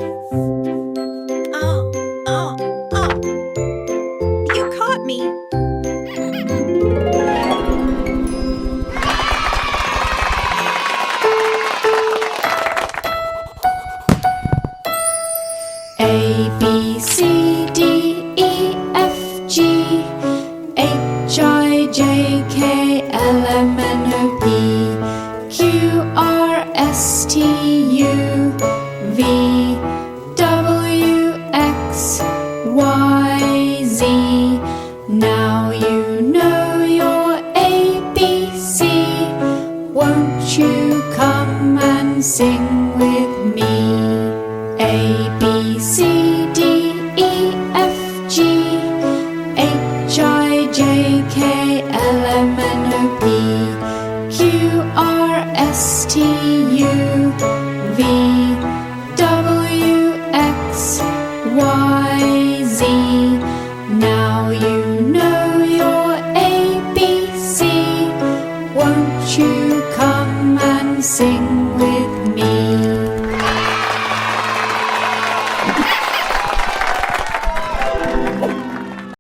Oh, oh, oh. You caught me. A, B, C, D, E, F, G, H, I, J, K, L, M, N, O, P, Q, R, S, T, U, V, W, X, Y, Z. Now you know your ABC. Won't you come and sing with me? A, B, C, D, E, F, G, H, I, J, K, L, M, N, O, P, Q, R, S, T, U, V, W, X, Y, Z. Now you know your ABC. Won't you come and sing with me?